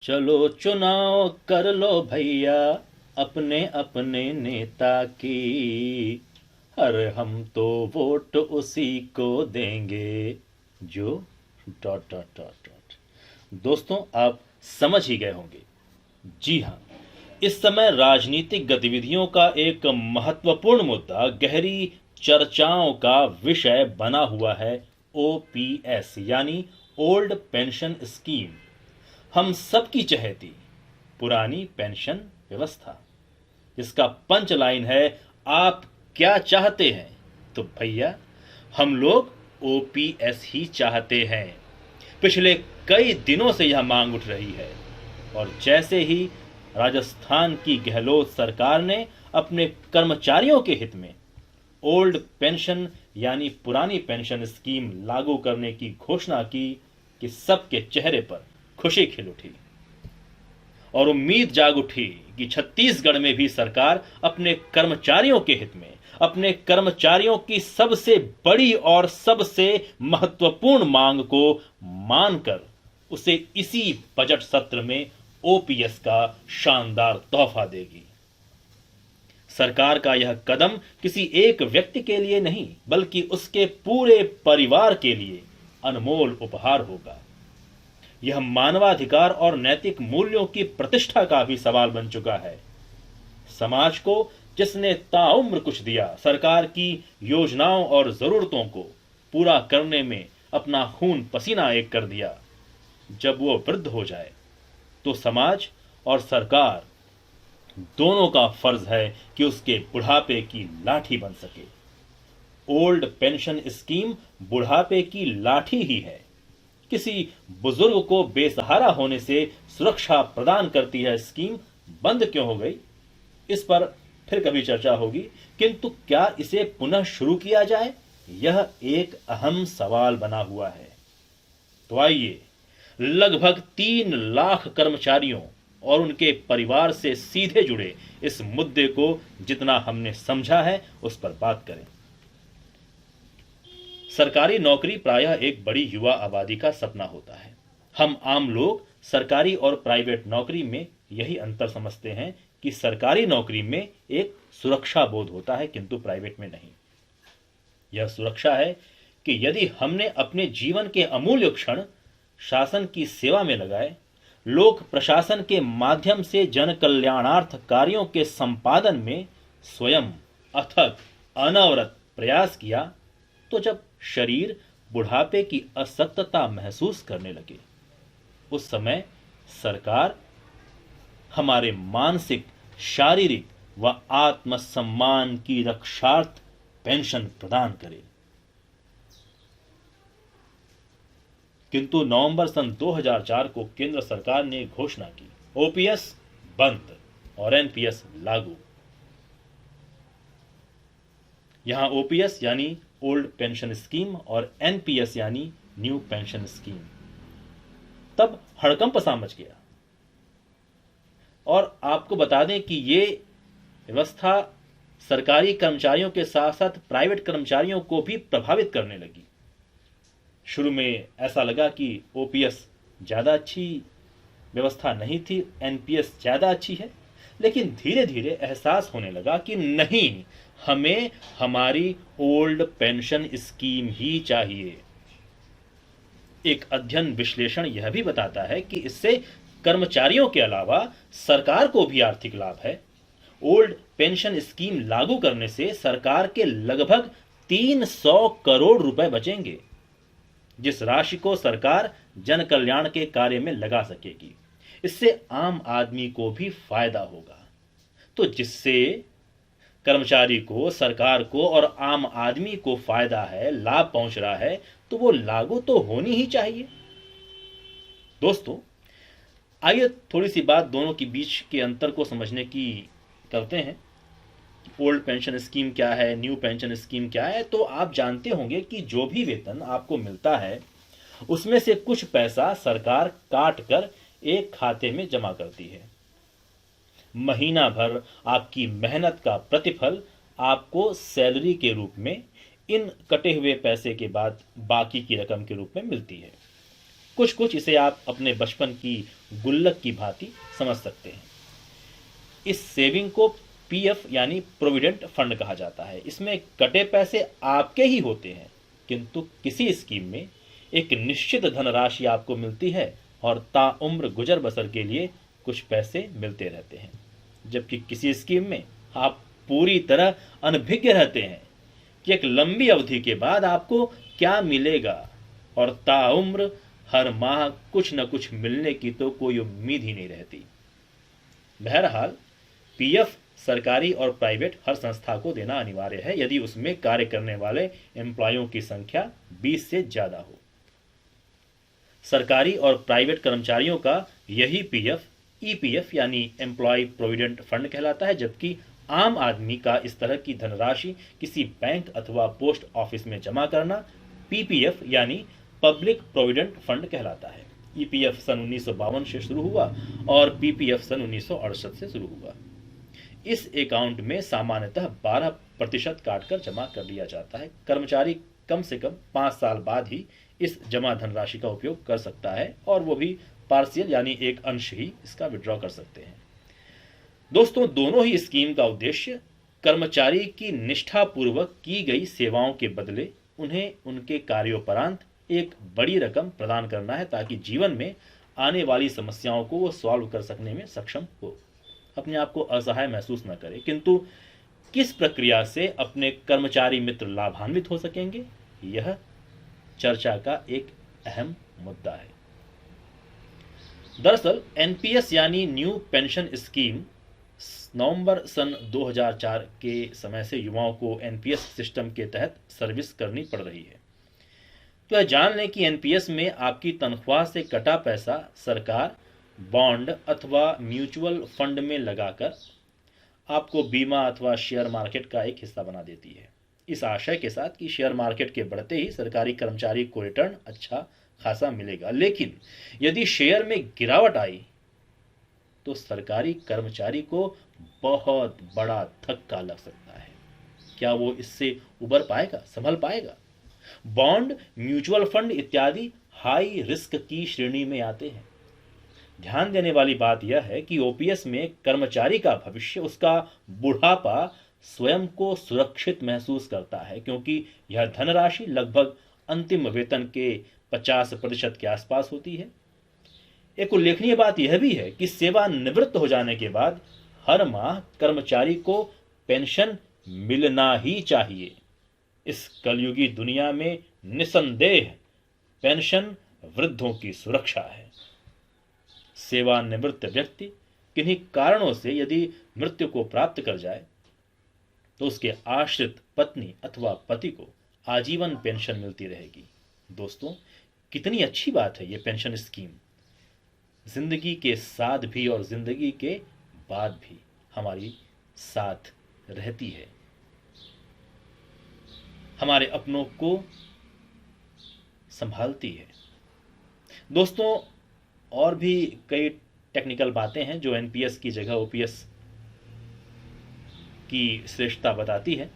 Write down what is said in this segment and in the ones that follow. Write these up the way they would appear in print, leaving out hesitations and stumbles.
चलो चुनाव कर लो भैया अपने अपने नेता की। अरे हम तो वोट उसी को देंगे जो डॉट डॉट डॉट डॉट। दोस्तों, आप समझ ही गए होंगे। जी हाँ, इस समय राजनीतिक गतिविधियों का एक महत्वपूर्ण मुद्दा गहरी चर्चाओं का विषय बना हुआ है। ओपीएस यानी ओल्ड पेंशन स्कीम, हम सबकी चहेती पुरानी पेंशन व्यवस्था, जिसका पंच लाइन है आप क्या चाहते हैं। तो भैया, हम लोग ओपीएस ही चाहते हैं। पिछले कई दिनों से यह मांग उठ रही है और जैसे ही राजस्थान की गहलोत सरकार ने अपने कर्मचारियों के हित में ओल्ड पेंशन यानी पुरानी पेंशन स्कीम लागू करने की घोषणा की कि सबके चेहरे पर खुशी खिल उठी और उम्मीद जाग उठी कि छत्तीसगढ़ में भी सरकार अपने कर्मचारियों के हित में, अपने कर्मचारियों की सबसे बड़ी और सबसे महत्वपूर्ण मांग को मानकर उसे इसी बजट सत्र में ओपीएस का शानदार तोहफा देगी। सरकार का यह कदम किसी एक व्यक्ति के लिए नहीं, बल्कि उसके पूरे परिवार के लिए अनमोल उपहार होगा। यह मानवाधिकार और नैतिक मूल्यों की प्रतिष्ठा का भी सवाल बन चुका है। समाज को जिसने ताउम्र कुछ दिया, सरकार की योजनाओं और जरूरतों को पूरा करने में अपना खून पसीना एक कर दिया, जब वो वृद्ध हो जाए तो समाज और सरकार दोनों का फर्ज है कि उसके बुढ़ापे की लाठी बन सके। ओल्ड पेंशन स्कीम बुढ़ापे की लाठी ही है। किसी बुजुर्ग को बेसहारा होने से सुरक्षा प्रदान करती है स्कीम, बंद क्यों हो गई, इस पर फिर कभी चर्चा होगी। किंतु क्या इसे पुनः शुरू किया जाए, यह एक अहम सवाल बना हुआ है। तो आइए, लगभग 3 लाख कर्मचारियों और उनके परिवार से सीधे जुड़े इस मुद्दे को जितना हमने समझा है उस पर बात करें। सरकारी नौकरी प्रायः एक बड़ी युवा आबादी का सपना होता है। हम आम लोग सरकारी और प्राइवेट नौकरी में यही अंतर समझते हैं कि सरकारी नौकरी में एक सुरक्षा बोध होता है, किंतु प्राइवेट में नहीं। यह सुरक्षा है कि यदि हमने अपने जीवन के अमूल्य क्षण शासन की सेवा में लगाए, लोक प्रशासन के माध्यम से जन कल्याणार्थ कार्यों के संपादन में स्वयं अथक अनवरत प्रयास किया, तो जब शरीर बुढ़ापे की असक्तता महसूस करने लगे, उस समय सरकार हमारे मानसिक, शारीरिक व आत्मसम्मान की रक्षार्थ पेंशन प्रदान करे। किंतु नवंबर सन 2004 को केंद्र सरकार ने घोषणा की, ओपीएस बंद और एनपीएस लागू। यहां ओपीएस यानी ओल्ड पेंशन स्कीम और एनपीएस यानी न्यू पेंशन स्कीम। तब हड़कंप सा मच गया। और आपको बता दें कि ये व्यवस्था सरकारी कर्मचारियों के साथ साथ प्राइवेट कर्मचारियों को भी प्रभावित करने लगी। शुरू में ऐसा लगा कि ओपीएस ज्यादा अच्छी व्यवस्था नहीं थी, एनपीएस ज्यादा अच्छी है, लेकिन धीरे धीरे एहसास होने लगा कि नहीं, हमें हमारी ओल्ड पेंशन स्कीम ही चाहिए। एक अध्ययन विश्लेषण यह भी बताता है कि इससे कर्मचारियों के अलावा सरकार को भी आर्थिक लाभ है। ओल्ड पेंशन स्कीम लागू करने से सरकार के लगभग 300 करोड़ रुपए बचेंगे, जिस राशि को सरकार जन कल्याण के कार्य में लगा सकेगी। इससे आम आदमी को भी फायदा होगा। तो जिससे कर्मचारी को, सरकार को और आम आदमी को फायदा है, लाभ पहुंच रहा है, तो वो लागू तो होनी ही चाहिए। दोस्तों, आइए थोड़ी सी बात दोनों के बीच के अंतर को समझने की करते हैं। ओल्ड पेंशन स्कीम क्या है, न्यू पेंशन स्कीम क्या है। तो आप जानते होंगे कि जो भी वेतन आपको मिलता है, उसमें से कुछ पैसा सरकार काट कर एक खाते में जमा करती है। महीना भर आपकी मेहनत का प्रतिफल आपको सैलरी के रूप में इन कटे हुए पैसे के बाद बाकी की रकम के रूप में मिलती है। कुछ कुछ इसे आप अपने बचपन की गुल्लक की भांति समझ सकते हैं। इस सेविंग को पीएफ यानी प्रोविडेंट फंड कहा जाता है। इसमें कटे पैसे आपके ही होते हैं, किंतु किसी स्कीम में एक निश्चित धनराशि आपको मिलती है और ताउम्र गुजर बसर के लिए कुछ पैसे मिलते रहते हैं। जबकि किसी स्कीम में आप पूरी तरह अनभिज्ञ रहते हैं कि एक लंबी अवधि के बाद आपको क्या मिलेगा, और ताउम्र हर माह कुछ न कुछ मिलने की तो कोई उम्मीद ही नहीं रहती। बहरहाल पीएफ सरकारी और प्राइवेट हर संस्था को देना अनिवार्य है यदि उसमें कार्य करने वाले एम्प्लॉयों की संख्या 20 से ज्यादा हो। सरकारी और प्राइवेट कर्मचारियों का यही पीएफ ईपीएफ यानी एम्प्लॉय प्रोविडेंट फंड कहलाता है, जबकि आम आदमी का इस तरह की धनराशि किसी बैंक अथवा पोस्ट ऑफिस में जमा करना पीपीएफ यानी पब्लिक प्रोविडेंट फंड कहलाता है। ईपीएफ सन 1952 से शुरू हुआ और पीपीएफ सन 1968 से शुरू हुआ। इस अकाउंट में सामान्यतः 12% काटकर जमा कर लिया जाता है। कर्मचारी कम से कम 5 साल बाद ही इस जमा धनराशि का उपयोग कर सकता है, और वो भी पार्शियल यानी एक अंश ही इसका विड्रॉ कर सकते हैं। दोस्तों, दोनों ही स्कीम का उद्देश्य कर्मचारी की निष्ठापूर्वक की गई सेवाओं के बदले उन्हें उनके कार्योपरांत एक बड़ी रकम प्रदान करना है, ताकि जीवन में आने वाली समस्याओं को वो सॉल्व कर सकने में सक्षम हो, अपने आप को असहाय महसूस न करे। किंतु किस प्रक्रिया से अपने कर्मचारी मित्र लाभान्वित हो सकेंगे, यह चर्चा का एक अहम मुद्दा है। दरअसल एनपीएस यानी न्यू पेंशन स्कीम नवंबर सन 2004 के समय से युवाओं को एनपीएस सिस्टम के तहत सर्विस करनी पड़ रही है। तो यह जान लें कि एनपीएस में आपकी तनख्वाह से कटा पैसा सरकार बॉन्ड अथवा म्यूचुअल फंड में लगाकर आपको बीमा अथवा शेयर मार्केट का एक हिस्सा बना देती है, इस आशय के साथ कि शेयर मार्केट के बढ़ते ही सरकारी कर्मचारी को रिटर्न अच्छा खासा मिलेगा। लेकिन यदि शेयर में गिरावट आई तो सरकारी कर्मचारी को बहुत बड़ा धक्का लग सकता है। क्या वो इससे उबर पाएगा, संभल पाएगा? बॉन्ड, म्यूचुअल फंड इत्यादि हाई रिस्क की श्रेणी में आते हैं। ध्यान देने वाली बात यह है कि ओपीएस में कर्मचारी का भविष्य, उसका बुढ़ापा स्वयं को सुरक्षित महसूस करता है, क्योंकि यह धनराशि लगभग अंतिम वेतन के 50% के आसपास होती है। एक उल्लेखनीय बात यह भी है कि सेवा निवृत्त हो जाने के बाद हर माह कर्मचारी को पेंशन मिलना ही चाहिए। इस कलयुगी दुनिया में निसंदेह पेंशन वृद्धों की सुरक्षा है। सेवानिवृत्त व्यक्ति किन्हीं कारणों से यदि मृत्यु को प्राप्त कर जाए तो उसके आश्रित पत्नी अथवा पति को आजीवन पेंशन मिलती रहेगी। दोस्तों, कितनी अच्छी बात है ये पेंशन स्कीम। जिंदगी के साथ भी और जिंदगी के बाद भी हमारी साथ रहती है, हमारे अपनों को संभालती है। दोस्तों, और भी कई टेक्निकल बातें हैं जो एनपीएस की जगह ओपीएस की श्रेष्ठता बताती है,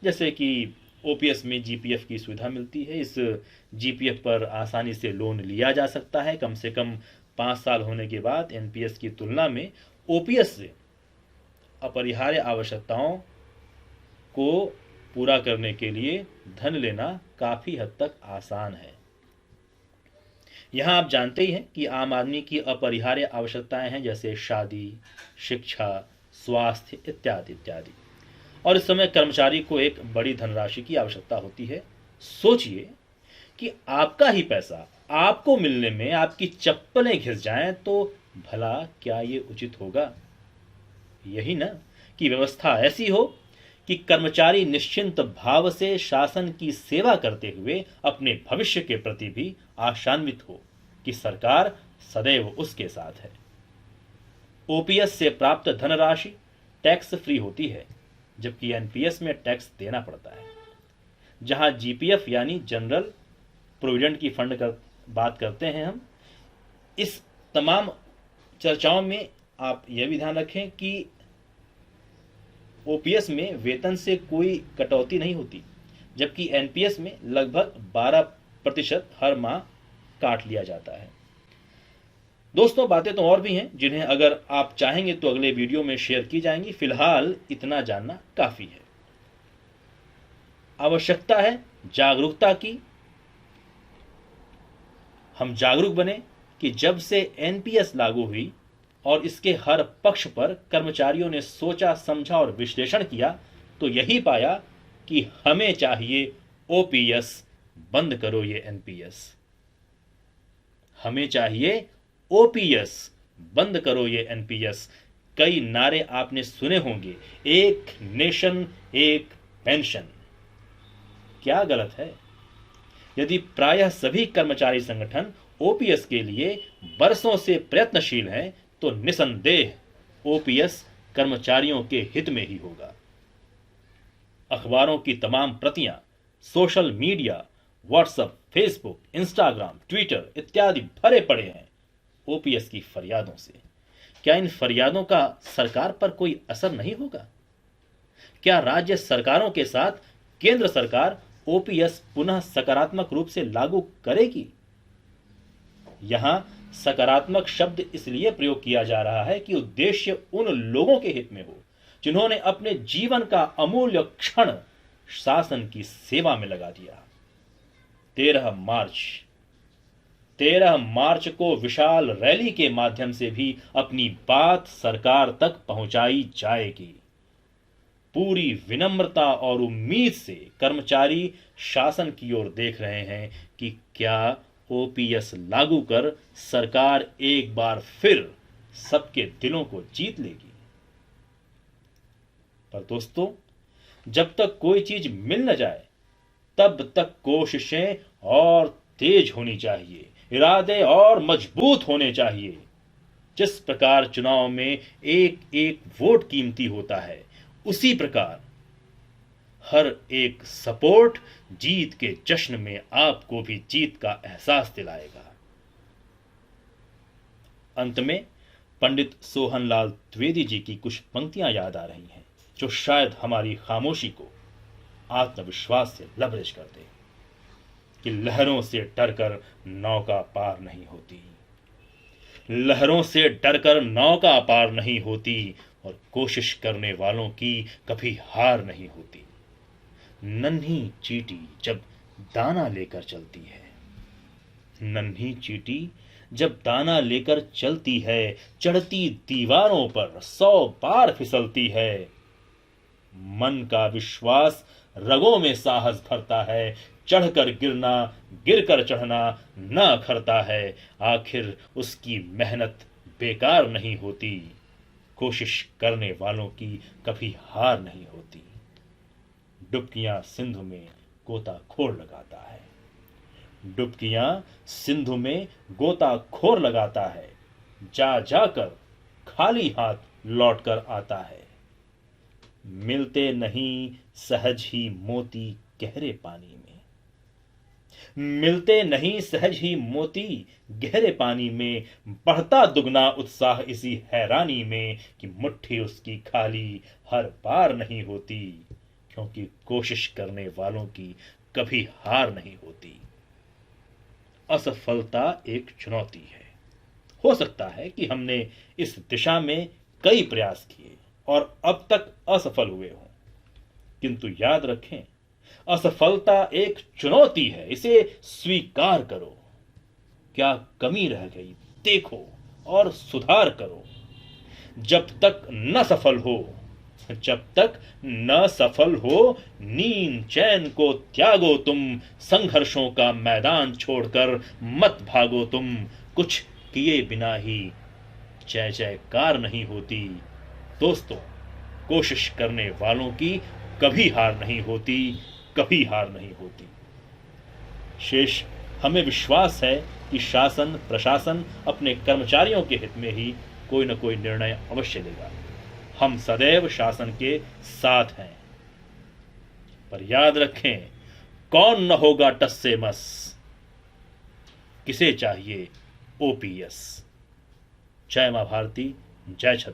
जैसे कि ओपीएस में जीपीएफ की सुविधा मिलती है। इस जीपीएफ पर आसानी से लोन लिया जा सकता है। कम से कम 5 साल होने के बाद एनपीएस की तुलना में ओपीएस से अपरिहार्य आवश्यकताओं को पूरा करने के लिए धन लेना काफी हद तक आसान है। यहां आप जानते ही हैं कि आम आदमी की अपरिहार्य आवश्यकताएं हैं, जैसे शादी, शिक्षा, स्वास्थ्य इत्यादि इत्यादि, और इस समय कर्मचारी को एक बड़ी धनराशि की आवश्यकता होती है। सोचिए कि आपका ही पैसा आपको मिलने में आपकी चप्पलें घिस जाएं तो भला क्या ये उचित होगा? यही ना कि व्यवस्था ऐसी हो कि कर्मचारी निश्चिंत भाव से शासन की सेवा करते हुए अपने भविष्य के प्रति भी आशान्वित हो कि सरकार सदैव उसके साथ है। ओपीएस से प्राप्त धनराशि टैक्स फ्री होती है, जबकि एनपीएस में टैक्स देना पड़ता है। जहां जीपीएफ यानी जनरल प्रोविडेंट की फंड का बात करते हैं हम, इस तमाम चर्चाओं में आप यह भी ध्यान रखें कि ओपीएस में वेतन से कोई कटौती नहीं होती, जबकि एनपीएस में लगभग प्रतिशत हर माह काट लिया जाता है। दोस्तों, बातें तो और भी हैं जिन्हें अगर आप चाहेंगे तो अगले वीडियो में शेयर की जाएंगी। फिलहाल इतना जानना काफी है। आवश्यकता है जागरूकता की। हम जागरूक बने कि जब से एनपीएस लागू हुई और इसके हर पक्ष पर कर्मचारियों ने सोचा, समझा और विश्लेषण किया तो यही पाया कि हमें चाहिए ओपीएस, बंद करो ये एनपीएस। हमें चाहिए ओपीएस, बंद करो ये एनपीएस। कई नारे आपने सुने होंगे, एक नेशन एक पेंशन। क्या गलत है? यदि प्रायः सभी कर्मचारी संगठन ओपीएस के लिए बरसों से प्रयत्नशील हैं तो निसंदेह ओपीएस कर्मचारियों के हित में ही होगा। अखबारों की तमाम प्रतियां, social media, WhatsApp, Facebook, Instagram, Twitter इत्यादि भरे पड़े हैं ओपीएस की फरियादों से। क्या इन फरियादों का सरकार पर कोई असर नहीं होगा? क्या राज्य सरकारों के साथ केंद्र सरकार ओपीएस पुनः सकारात्मक रूप से लागू करेगी? यहां सकारात्मक शब्द इसलिए प्रयोग किया जा रहा है कि उद्देश्य उन लोगों के हित में हो जिन्होंने अपने जीवन का अमूल्य क्षण शासन की सेवा में लगा दिया। 13 मार्च को विशाल रैली के माध्यम से भी अपनी बात सरकार तक पहुंचाई जाएगी। पूरी विनम्रता और उम्मीद से कर्मचारी शासन की ओर देख रहे हैं कि क्या ओपीएस लागू कर सरकार एक बार फिर सबके दिलों को जीत लेगी। पर दोस्तों, जब तक कोई चीज मिल न जाए तब तक कोशिशें और तेज होनी चाहिए, इरादे और मजबूत होने चाहिए। जिस प्रकार चुनाव में एक एक वोट कीमती होता है, उसी प्रकार हर एक सपोर्ट जीत के जश्न में आपको भी जीत का एहसास दिलाएगा। अंत में पंडित सोहनलाल द्विवेदी जी की कुछ पंक्तियां याद आ रही हैं जो शायद हमारी खामोशी को आत्मविश्वास से लबरेज कर दे कि लहरों से डरकर नौका पार नहीं होती, लहरों से डरकर नौका पार नहीं होती और कोशिश करने वालों की कभी हार नहीं होती। नन्ही चींटी जब दाना लेकर चलती है, नन्ही चींटी जब दाना लेकर चलती है, चढ़ती दीवारों पर 100 बार फिसलती है। मन का विश्वास रगों में साहस भरता है, चढ़कर गिरना, गिरकर चढ़ना न अखरता है। आखिर उसकी मेहनत बेकार नहीं होती, कोशिश करने वालों की कभी हार नहीं होती। डुबकियां सिंधु में गोताखोर लगाता है, डुबकियां सिंधु में गोताखोर लगाता है, जा जाकर खाली हाथ लौटकर आता है। मिलते नहीं सहज ही मोती गहरे पानी में, मिलते नहीं सहज ही मोती गहरे पानी में। बढ़ता दुगना उत्साह इसी हैरानी में कि मुट्ठी उसकी खाली हर बार नहीं होती, क्योंकि कोशिश करने वालों की कभी हार नहीं होती। असफलता एक चुनौती है। हो सकता है कि हमने इस दिशा में कई प्रयास किए और अब तक असफल हुए हों, किंतु याद रखें, असफलता एक चुनौती है, इसे स्वीकार करो। क्या कमी रह गई देखो और सुधार करो। जब तक न सफल हो, जब तक न सफल हो, नींद चैन को त्यागो तुम, संघर्षों का मैदान छोड़कर मत भागो तुम। कुछ किए बिना ही जय जयकार नहीं होती। दोस्तों, कोशिश करने वालों की कभी हार नहीं होती, कभी हार नहीं होती। शेष हमें विश्वास है कि शासन प्रशासन अपने कर्मचारियों के हित में ही कोई न कोई निर्णय अवश्य लेगा। हम सदैव शासन के साथ हैं। पर याद रखें, कौन न होगा टस से मस, किसे चाहिए ओपीएस। जय मां भारती, जय छत्रपति।